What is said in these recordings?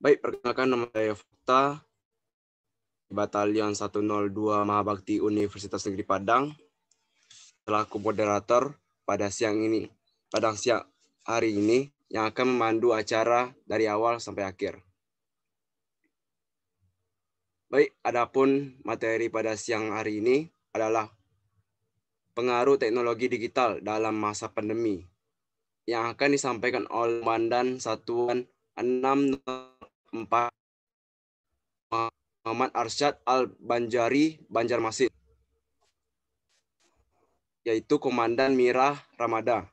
Baik, perkenalkan nama saya Fakta, Batalion 102 Mahabakti Universitas Negeri Padang, selaku moderator pada siang hari ini yang akan memandu acara dari awal sampai akhir. Baik, adapun materi pada siang hari ini adalah pengaruh teknologi digital dalam masa pandemi yang akan disampaikan oleh Komandan Satuan 604 Muhammad Arsyad Al-Banjari Banjarmasin, yaitu Komandan Mirah Ramadana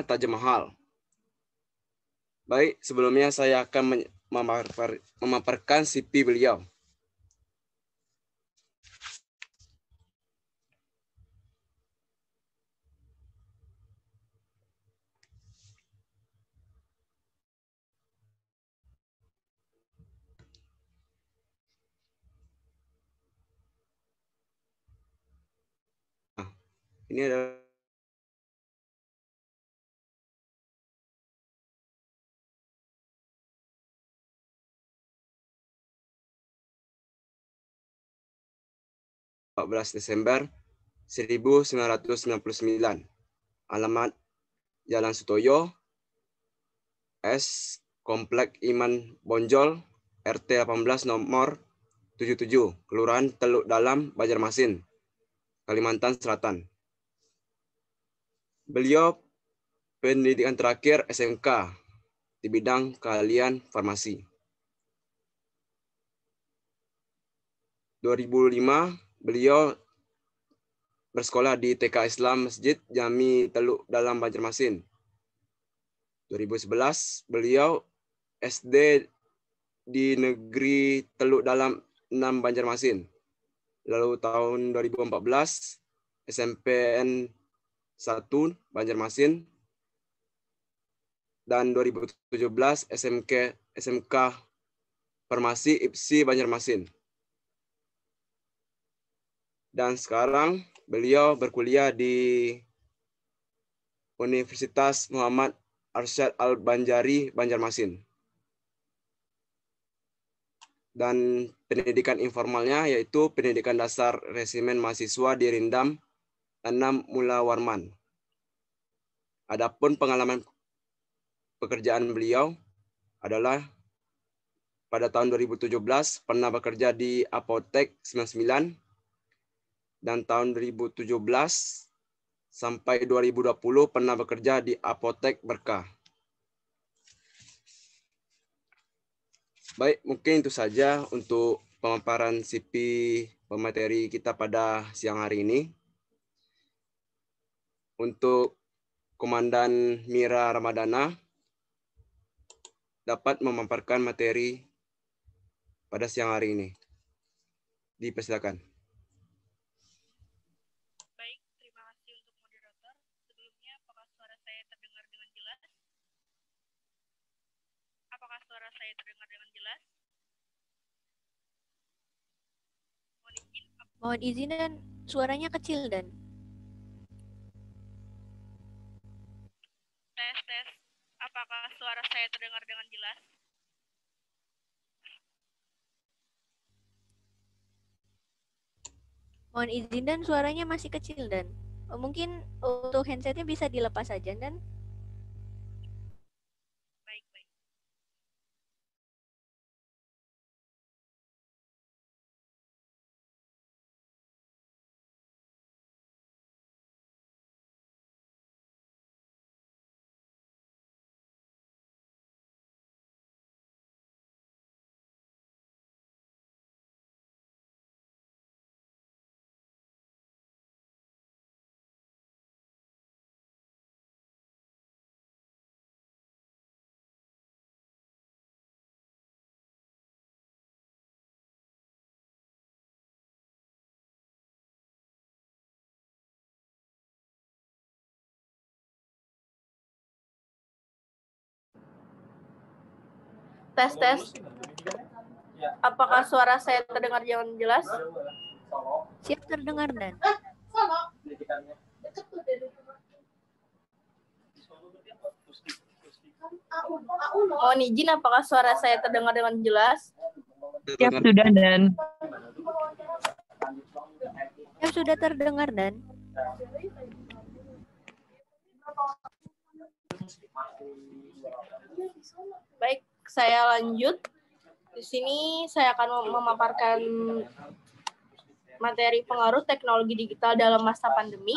Taj Mahal. Baik, sebelumnya saya akan memaparkan CV beliau. Nah, ini adalah Desember 1999. Alamat Jalan Sutoyo, S. Komplek Iman Bonjol, RT 18 nomor 77, Kelurahan Teluk Dalam, Banjarmasin, Kalimantan Selatan. Beliau pendidikan terakhir SMK di bidang keahlian farmasi. 2005, beliau bersekolah di TK Islam Masjid Jami Teluk Dalam, Banjarmasin. 2011, beliau SD di Negeri Teluk Dalam 6 Banjarmasin. Lalu tahun 2014, SMPN 1 Banjarmasin. Dan 2017, SMK Farmasi IPSI Banjarmasin. Dan sekarang beliau berkuliah di Universitas Muhammad Arsyad Al-Banjari Banjarmasin. Dan pendidikan informalnya yaitu pendidikan dasar resimen mahasiswa di Rindam 6 Mula Warman. Adapun pengalaman pekerjaan beliau adalah pada tahun 2017 pernah bekerja di Apotek 99, dan tahun 2017 sampai 2020 pernah bekerja di Apotek Berkah. Baik, mungkin itu saja untuk pemaparan CV pemateri kita pada siang hari ini. Untuk Komandan Mira Ramadana dapat memaparkan materi pada siang hari ini. Dipersilakan. Baik, terima kasih untuk moderator. Sebelumnya, apakah suara saya terdengar dengan jelas? Apakah suara saya terdengar dengan jelas? Mohon izin dan suaranya kecil dan. Tes. Apakah suara saya terdengar dengan jelas? Mohon izin dan suaranya masih kecil dan. Mungkin untuk headsetnya bisa dilepas saja dan. Baik. Tes. Apakah suara saya terdengar dengan jelas? Siap terdengar dan. Mohon izin, apakah suara saya terdengar dengan jelas? Siap sudah Dan. Ya, sudah terdengar Dan. Baik, saya lanjut. Di sini saya akan memaparkan materi pengaruh teknologi digital dalam masa pandemi.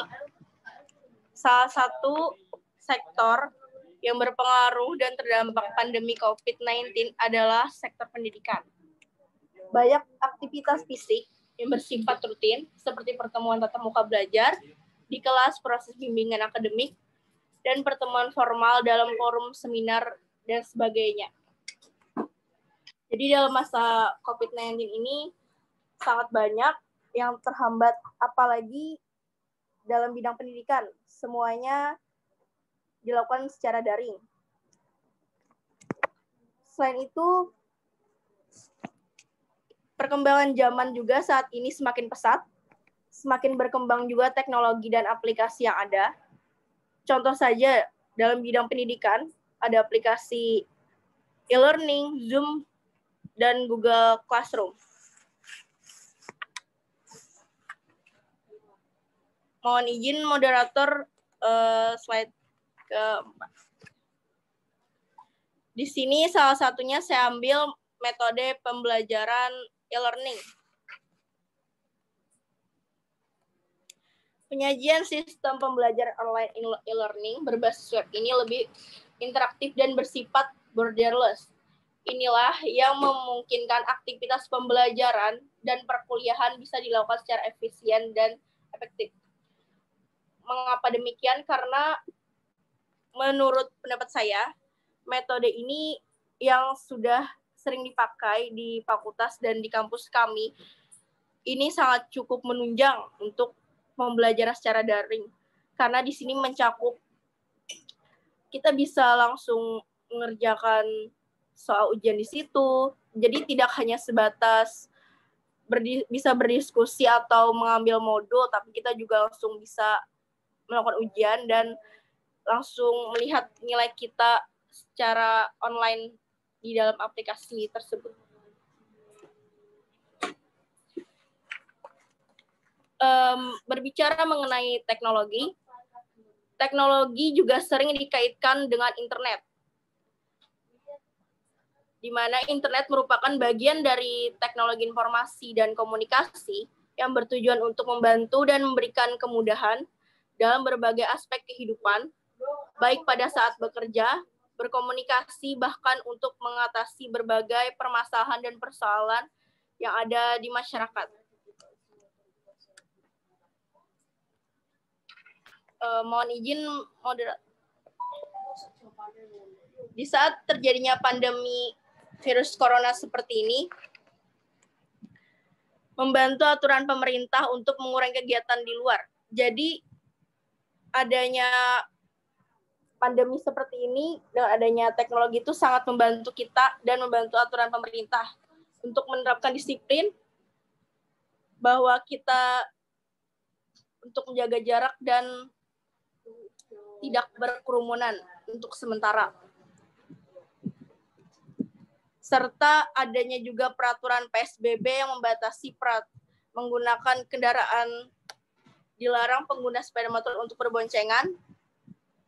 Salah satu sektor yang berpengaruh dan terdampak pandemi COVID-19 adalah sektor pendidikan. Banyak aktivitas fisik yang bersifat rutin, seperti pertemuan tatap muka belajar, di kelas proses bimbingan akademik, dan pertemuan formal dalam forum seminar, dan sebagainya. Jadi dalam masa COVID-19 ini sangat banyak yang terhambat, apalagi dalam bidang pendidikan. Semuanya dilakukan secara daring. Selain itu, perkembangan zaman juga saat ini semakin pesat, semakin berkembang juga teknologi dan aplikasi yang ada. Contoh saja, dalam bidang pendidikan, ada aplikasi e-learning, Zoom, dan Google Classroom. Mohon izin moderator slide keempat. Di sini salah satunya saya ambil metode pembelajaran e-learning. Penyajian sistem pembelajaran online e-learning berbasis web ini lebih interaktif dan bersifat borderless. Inilah yang memungkinkan aktivitas pembelajaran dan perkuliahan bisa dilakukan secara efisien dan efektif. Mengapa demikian? Karena menurut pendapat saya, metode ini yang sudah sering dipakai di fakultas dan di kampus kami, ini sangat cukup menunjang untuk pembelajaran secara daring. Karena di sini mencakup, kita bisa langsung mengerjakan soal ujian di situ, jadi tidak hanya sebatas bisa berdiskusi atau mengambil modul, tapi kita juga langsung bisa melakukan ujian dan langsung melihat nilai kita secara online di dalam aplikasi tersebut. Berbicara mengenai teknologi, teknologi juga sering dikaitkan dengan internet, di mana internet merupakan bagian dari teknologi informasi dan komunikasi yang bertujuan untuk membantu dan memberikan kemudahan dalam berbagai aspek kehidupan, baik pada saat bekerja, berkomunikasi, bahkan untuk mengatasi berbagai permasalahan dan persoalan yang ada di masyarakat. Mohon izin moderator. Di saat terjadinya pandemi virus corona seperti ini, membantu aturan pemerintah untuk mengurangi kegiatan di luar. Jadi adanya pandemi seperti ini dengan adanya teknologi itu sangat membantu kita dan membantu aturan pemerintah untuk menerapkan disiplin bahwa kita untuk menjaga jarak dan tidak berkerumunan untuk sementara. Serta adanya juga peraturan PSBB yang membatasi menggunakan kendaraan, dilarang pengguna sepeda motor untuk berboncengan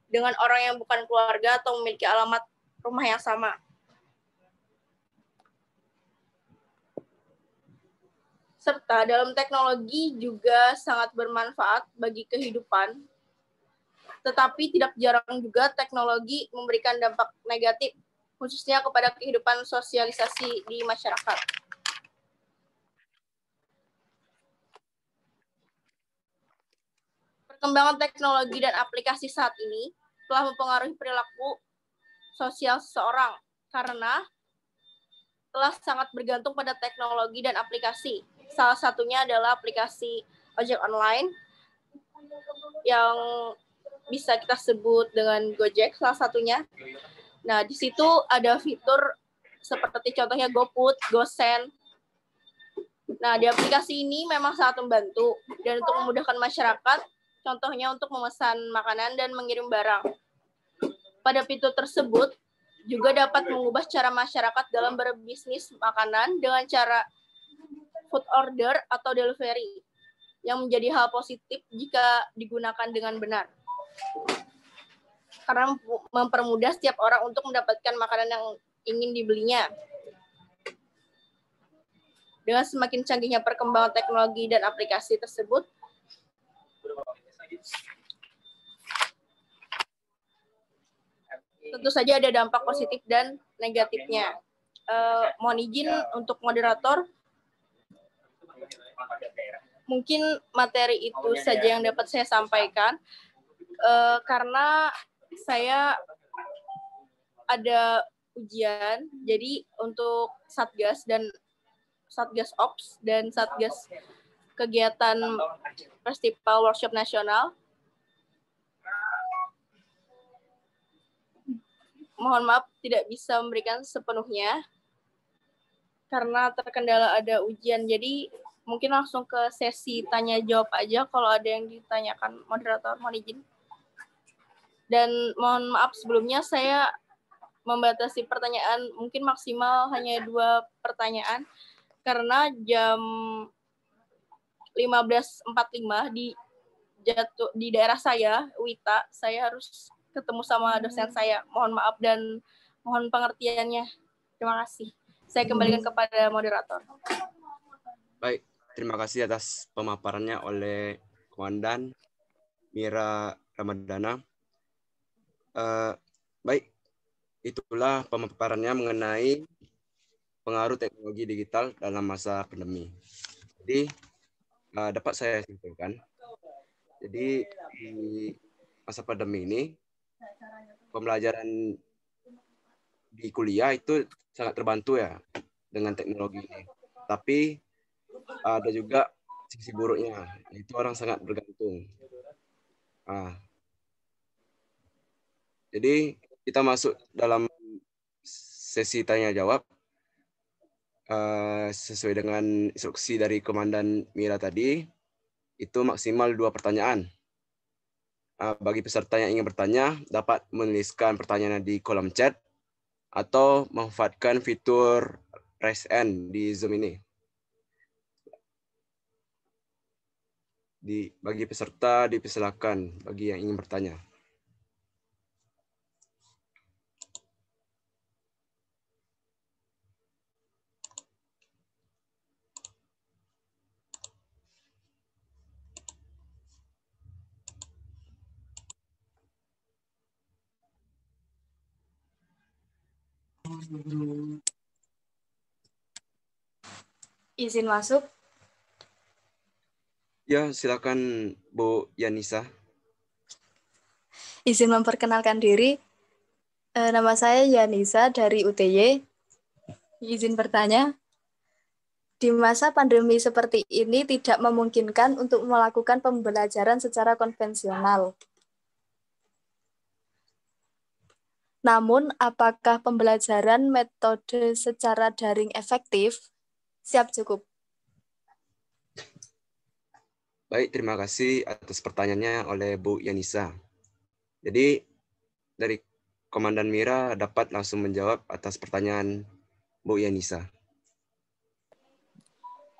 dengan orang yang bukan keluarga atau memiliki alamat rumah yang sama. Serta dalam teknologi juga sangat bermanfaat bagi kehidupan, tetapi tidak jarang juga teknologi memberikan dampak negatif, khususnya kepada kehidupan sosialisasi di masyarakat. Perkembangan teknologi dan aplikasi saat ini telah mempengaruhi perilaku sosial seseorang karena telah sangat bergantung pada teknologi dan aplikasi. Salah satunya adalah aplikasi ojek online yang bisa kita sebut dengan Gojek, salah satunya. Nah, di situ ada fitur seperti contohnya GoFood, GoSend. Nah, di aplikasi ini memang sangat membantu dan untuk memudahkan masyarakat, contohnya untuk memesan makanan dan mengirim barang. Pada fitur tersebut, juga dapat mengubah cara masyarakat dalam berbisnis makanan dengan cara food order atau delivery, yang menjadi hal positif jika digunakan dengan benar. Karena mempermudah setiap orang untuk mendapatkan makanan yang ingin dibelinya. Dengan semakin canggihnya perkembangan teknologi dan aplikasi tersebut, tentu saja ada dampak positif dan negatifnya. Mohon izin untuk moderator, mungkin materi itu saja yang dapat saya sampaikan, karena saya ada ujian, jadi untuk Satgas dan Satgas Ops dan Satgas kegiatan Festival Workshop Nasional. Mohon maaf tidak bisa memberikan sepenuhnya karena terkendala ada ujian. Jadi mungkin langsung ke sesi tanya jawab aja kalau ada yang ditanyakan moderator, mohon izin. Dan mohon maaf sebelumnya saya membatasi pertanyaan mungkin maksimal hanya 2 pertanyaan karena jam 15.45 di daerah saya, Wita, saya harus ketemu sama dosen saya. Mohon maaf dan mohon pengertiannya. Terima kasih. Saya kembalikan kepada moderator. Baik, terima kasih atas pemaparannya oleh Komandan Mira Ramadana. Baik, itulah pemaparannya mengenai pengaruh teknologi digital dalam masa pandemi. Jadi dapat saya simpulkan. Jadi di masa pandemi ini pembelajaran di kuliah itu sangat terbantu ya dengan teknologi ini. Tapi ada juga sisi buruknya, itu orang sangat bergantung. Jadi kita masuk dalam sesi tanya jawab sesuai dengan instruksi dari Komandan Mira tadi, itu maksimal 2 pertanyaan. Bagi peserta yang ingin bertanya, dapat menuliskan pertanyaannya di kolom chat atau memanfaatkan fitur raise hand di Zoom ini. Bagi peserta dipersilakan bagi yang ingin bertanya. Izin masuk. Ya, silakan Bu Yanisa. Izin memperkenalkan diri. Nama saya Yanisa dari UTY. Izin bertanya. Di masa pandemi seperti ini tidak memungkinkan untuk melakukan pembelajaran secara konvensional. Namun, apakah pembelajaran metode secara daring efektif? Siap cukup. Baik, terima kasih atas pertanyaannya oleh Bu Yanisa. Jadi, dari Komandan Mira dapat langsung menjawab atas pertanyaan Bu Yanisa.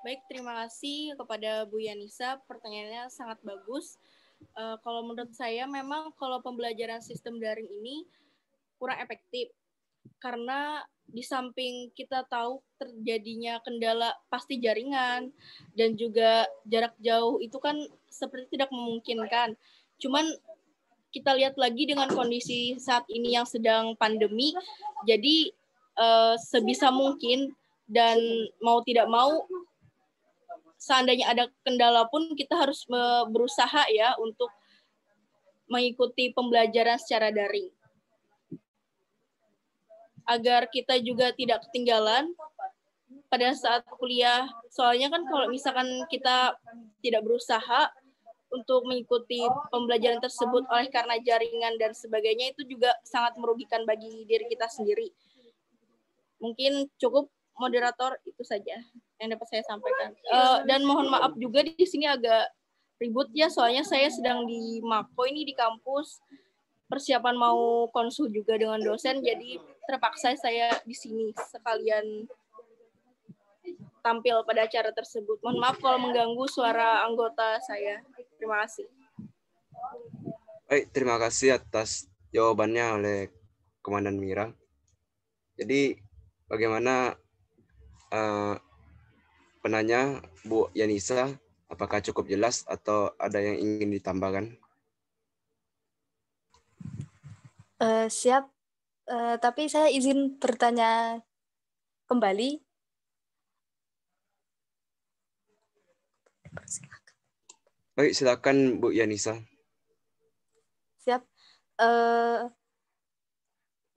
Baik, terima kasih kepada Bu Yanisa. Pertanyaannya sangat bagus. Kalau menurut saya memang kalau pembelajaran sistem daring ini kurang efektif. Karena di samping kita tahu terjadinya kendala pasti jaringan dan juga jarak jauh itu kan seperti tidak memungkinkan. Cuman kita lihat lagi dengan kondisi saat ini yang sedang pandemi, jadi sebisa mungkin dan mau tidak mau seandainya ada kendala pun kita harus berusaha ya untuk mengikuti pembelajaran secara daring. Agar kita juga tidak ketinggalan pada saat kuliah. Soalnya kan kalau misalkan kita tidak berusaha untuk mengikuti pembelajaran tersebut oleh karena jaringan dan sebagainya, itu juga sangat merugikan bagi diri kita sendiri. Mungkin cukup moderator, itu saja yang dapat saya sampaikan. Dan mohon maaf juga di sini agak ribut ya, soalnya saya sedang di Mako ini di kampus, persiapan mau konsul juga dengan dosen, jadi terpaksa saya di sini sekalian tampil pada acara tersebut. Mohon maaf kalau mengganggu suara anggota saya. Terima kasih. Baik, terima kasih atas jawabannya oleh Komandan Mira. Jadi bagaimana penanya Bu Yanisa, apakah cukup jelas atau ada yang ingin ditambahkan? Siap, tapi saya izin bertanya kembali. Baik, silakan Bu Yanisa. Siap.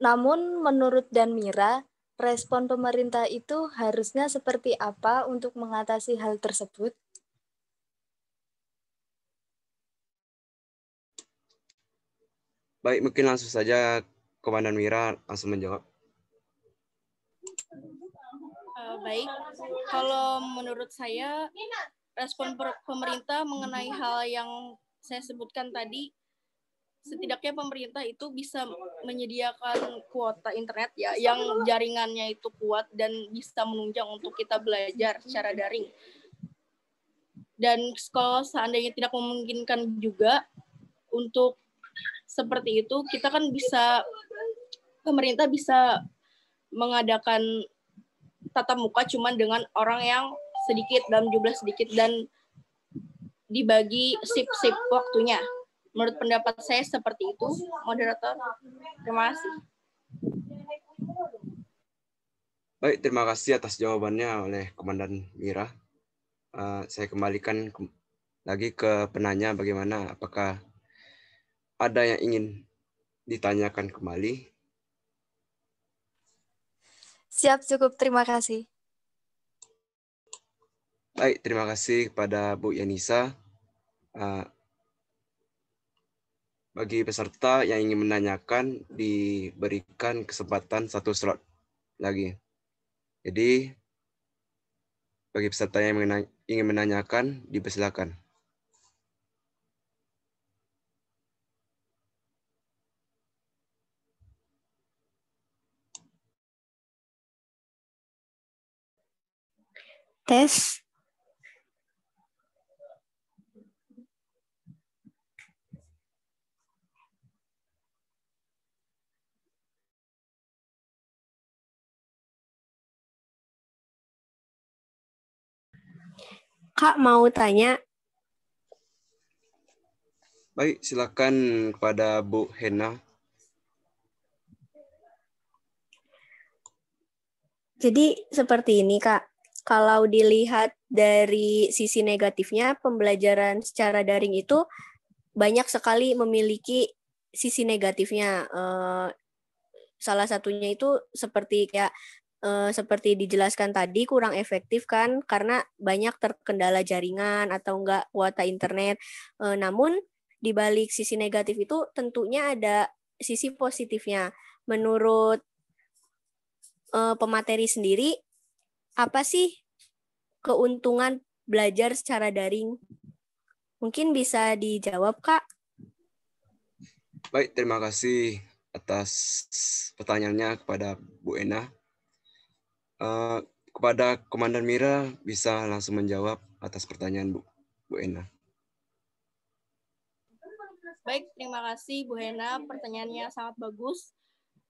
Namun menurut Dan Mira, respon pemerintah itu harusnya seperti apa untuk mengatasi hal tersebut? Baik, mungkin langsung saja Komandan Mira langsung menjawab. Baik, kalau menurut saya respon pemerintah mengenai hal yang saya sebutkan tadi, setidaknya pemerintah itu bisa menyediakan kuota internet ya, yang jaringannya itu kuat dan bisa menunjang untuk kita belajar secara daring. Dan kalau seandainya tidak memungkinkan juga untuk seperti itu, kita kan bisa, pemerintah bisa mengadakan tatap muka cuman dengan orang yang sedikit, dalam jumlah sedikit, dan dibagi sip-sip waktunya. Menurut pendapat saya seperti itu, moderator. Terima kasih. Baik, terima kasih atas jawabannya oleh Komandan Mira. Saya kembalikan lagi ke penanya bagaimana, apakah ada yang ingin ditanyakan kembali? Siap, cukup. Terima kasih. Baik, terima kasih kepada Bu Yanisa. Bagi peserta yang ingin menanyakan, diberikan kesempatan 1 slot lagi. Jadi, bagi peserta yang ingin menanyakan, dipersilakan. Tes. Kak mau tanya. Baik, silakan kepada Bu Hena. Jadi seperti ini Kak, kalau dilihat dari sisi negatifnya, pembelajaran secara daring itu banyak sekali memiliki sisi negatifnya. Salah satunya itu seperti seperti dijelaskan tadi, kurang efektif kan karena banyak terkendala jaringan atau enggak kuota internet. Namun di balik sisi negatif itu tentunya ada sisi positifnya. Menurut pemateri sendiri, apa sih keuntungan belajar secara daring? Mungkin bisa dijawab, Kak. Baik, terima kasih atas pertanyaannya kepada Bu Ena. Kepada Komandan Mira, bisa langsung menjawab atas pertanyaan Bu Ena. Baik, terima kasih Bu Hena. Pertanyaannya sangat bagus.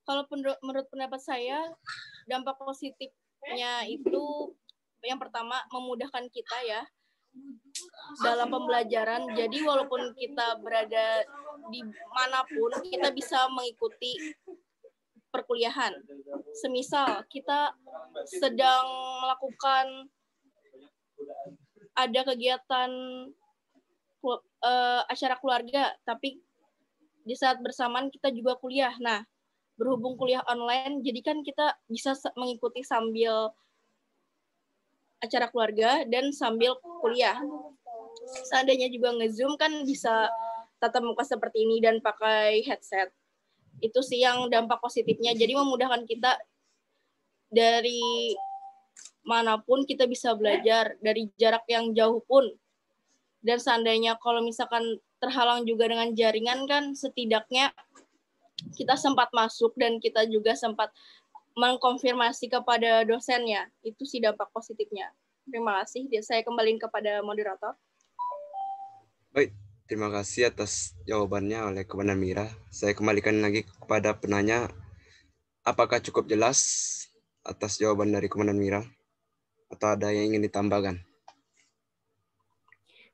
Kalau menurut pendapat saya, dampak positifnya itu yang pertama memudahkan kita ya dalam pembelajaran. Jadi walaupun kita berada di manapun, kita bisa mengikuti perkuliahan. Semisal kita sedang melakukan ada kegiatan acara keluarga, tapi di saat bersamaan kita juga kuliah. Nah, berhubung kuliah online, jadi kan kita bisa mengikuti sambil acara keluarga dan sambil kuliah. Seandainya juga nge-zoom kan bisa tatap muka seperti ini dan pakai headset. Itu sih yang dampak positifnya. Jadi memudahkan kita dari manapun kita bisa belajar, dari jarak yang jauh pun. Dan seandainya kalau misalkan terhalang juga dengan jaringan kan setidaknya kita sempat masuk dan kita juga sempat mengkonfirmasi kepada dosennya. Itu sih dampak positifnya. Terima kasih. Saya kembaliin kepada moderator. Baik, terima kasih atas jawabannya oleh Komandan Mira. Saya kembalikan lagi kepada penanya. Apakah cukup jelas atas jawaban dari Komandan Mira? Atau ada yang ingin ditambahkan?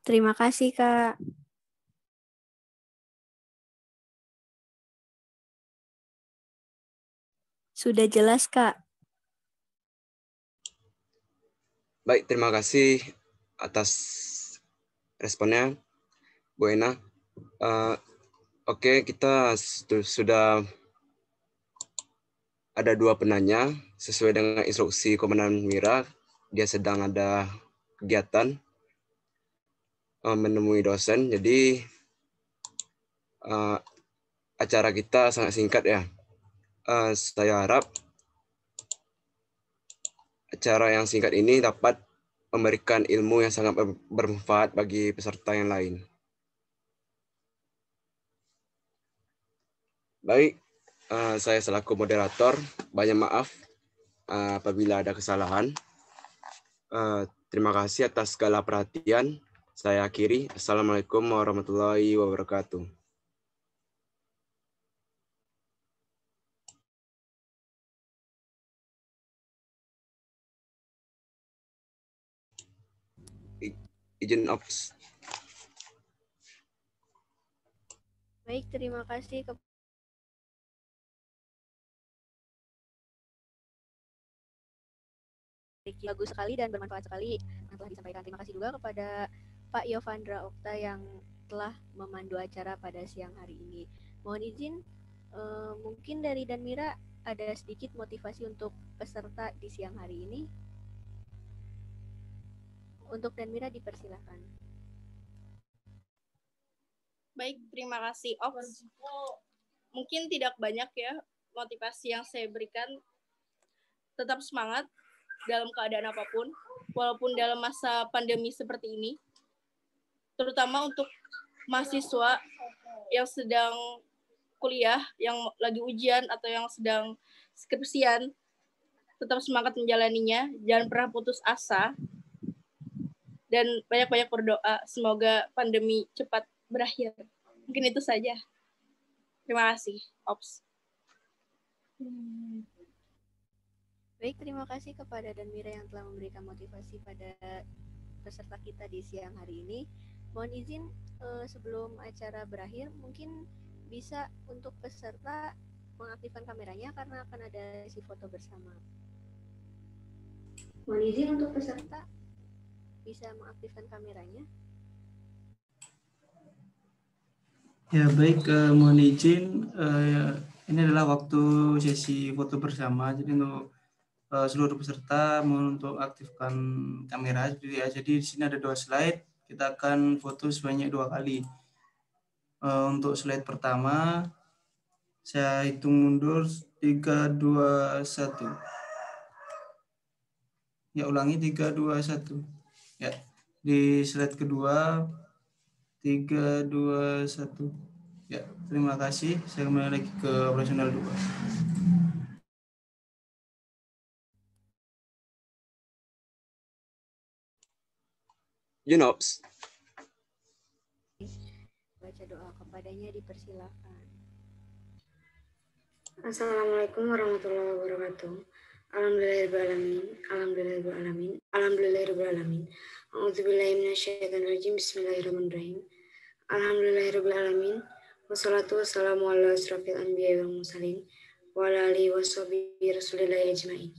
Terima kasih, Kak. Sudah jelas, Kak. Baik, terima kasih atas responnya, Bu Ena. Oke, kita sudah ada 2 penanya sesuai dengan instruksi Komandan Mira. Dia sedang ada kegiatan menemui dosen. Jadi acara kita sangat singkat ya. Saya harap acara yang singkat ini dapat memberikan ilmu yang sangat bermanfaat bagi peserta yang lain. Baik, saya selaku moderator, banyak maaf apabila ada kesalahan. Terima kasih atas segala perhatian. Saya akhiri. Assalamualaikum warahmatullahi wabarakatuh. Izin ops. Baik, terima kasih bagus sekali dan bermanfaat sekali yang telah disampaikan. Terima kasih juga kepada Pak Yovandra Okta yang telah memandu acara pada siang hari ini. Mohon izin, mungkin dari Danmira ada sedikit motivasi untuk peserta di siang hari ini. Untuk Danmira dipersilakan. Baik, terima kasih. Mungkin tidak banyak ya motivasi yang saya berikan. Tetap semangat dalam keadaan apapun, walaupun dalam masa pandemi seperti ini. Terutama untuk mahasiswa yang sedang kuliah, yang lagi ujian atau yang sedang skripsian, tetap semangat menjalaninya, jangan pernah putus asa. Dan banyak-banyak berdoa, semoga pandemi cepat berakhir. Mungkin itu saja. Terima kasih, Ops. Baik, terima kasih kepada Danmira yang telah memberikan motivasi pada peserta kita di siang hari ini. Mohon izin, sebelum acara berakhir, mungkin bisa untuk peserta mengaktifkan kameranya karena akan ada sesi foto bersama. Mohon izin untuk peserta bisa mengaktifkan kameranya. Ya baik, mohon izin. Ini adalah waktu sesi foto bersama. Jadi untuk seluruh peserta mohon untuk aktifkan kamera. Jadi di sini ada 2 slide. Kita akan foto sebanyak 2 kali. Untuk slide pertama, saya hitung mundur 3, 2, 1. Ya ulangi 3, 2, 1. Ya, di slide kedua 3, 2, 1. Ya, terima kasih. Saya kembali lagi ke operasional 2. Yunops. Baca doa kepadanya, dipersilakan. Assalamualaikum warahmatullahi wabarakatuh. Alhamdulillahirrahmanirrahim. Alhamdulillahirrahmanirrahim. Alhamdulillahirrahmanirrahim. A'udzubillahi minasyaitonirrajim. Bismillahirrahmanirrahim. Alhamdulillahirrahmanirrahim. Wassalatu wassalamu ala asrafil anbiya wal mursalin wa ala alihi washabihi rasulillahi ajmain.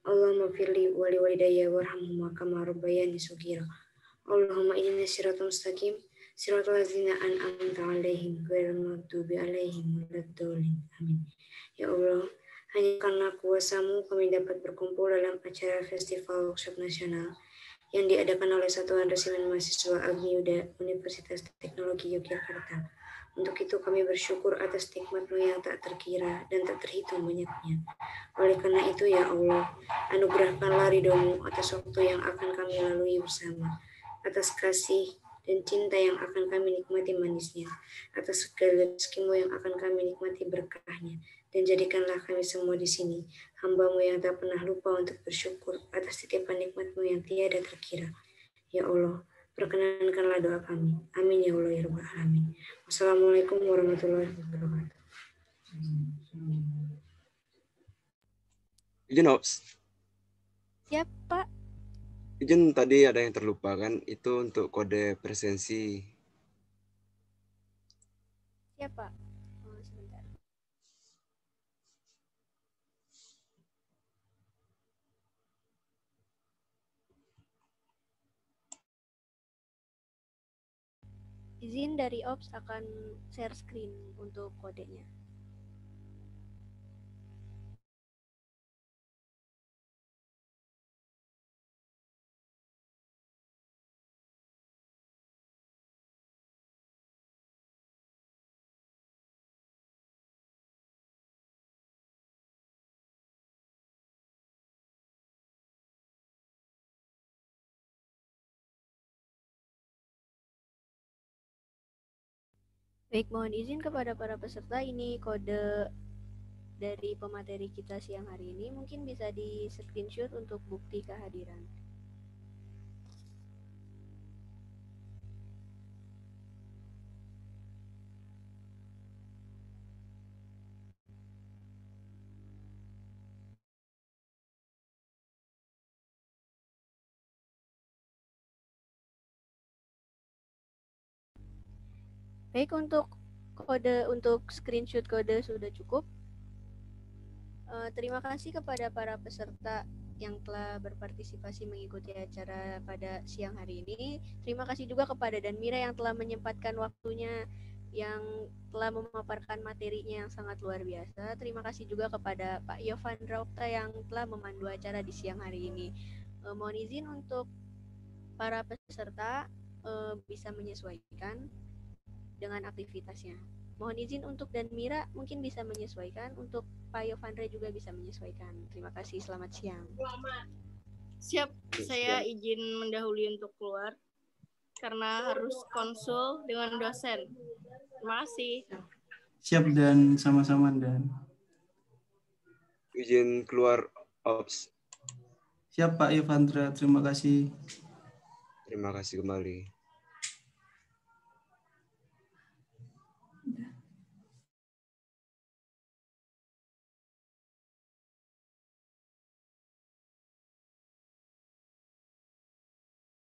Allahumma firli wa li walidayya warhamhuma kama rabbayani shaghira. Allahumma inna siratal mustaqim siratal ladzina an'amta 'alaihim ghairil maghdubi 'alaihim waladdallin. Amin. Ya Allah, hanya karena kuasa-Mu kami dapat berkumpul dalam acara Festival Workshop Nasional yang diadakan oleh Satuan Resimen Mahasiswa Agni-Yuda Universitas Teknologi Yogyakarta. Untuk itu kami bersyukur atas nikmat-Mu yang tak terkira dan tak terhitung banyaknya. Oleh karena itu ya Allah, anugerahkanlah ridho-Mu atas waktu yang akan kami lalui bersama, atas kasih dan cinta yang akan kami nikmati manisnya, atas segala rezekimu yang akan kami nikmati berkahnya. Dan jadikanlah kami semua di sini hamba-Mu yang tak pernah lupa untuk bersyukur atas titipan nikmat-Mu yang tiada terkira. Ya Allah, perkenankanlah doa kami. Amin ya Allah ya Rabbal Alamin. Wassalamualaikum warahmatullahi wabarakatuh. Izin, Ops. Siap, Pak. Izin, tadi ada yang terlupa kan, itu untuk kode presensi. Siap, Pak. Oh, sebentar. Izin dari Ops akan share screen untuk kodenya. Baik, mohon izin kepada para peserta, ini kode dari pemateri kita siang hari ini, mungkin bisa di screenshot untuk bukti kehadiran. Baik, untuk screenshot kode sudah cukup. Terima kasih kepada para peserta yang telah berpartisipasi mengikuti acara pada siang hari ini. Terima kasih juga kepada Danmira yang telah menyempatkan waktunya, yang telah memaparkan materinya yang sangat luar biasa. Terima kasih juga kepada Pak Yovandra Okta yang telah memandu acara di siang hari ini. Mohon izin untuk para peserta bisa menyesuaikan dengan aktivitasnya. Mohon izin untuk Danmira mungkin bisa menyesuaikan, untuk Pak Yovandra juga bisa menyesuaikan. Terima kasih, selamat siang. Siap, saya izin mendahului untuk keluar karena harus konsul dengan dosen. Terima kasih. Siap dan sama-sama dan. Izin keluar, Ops. Siap Pak Yovandra, terima kasih. Terima kasih kembali.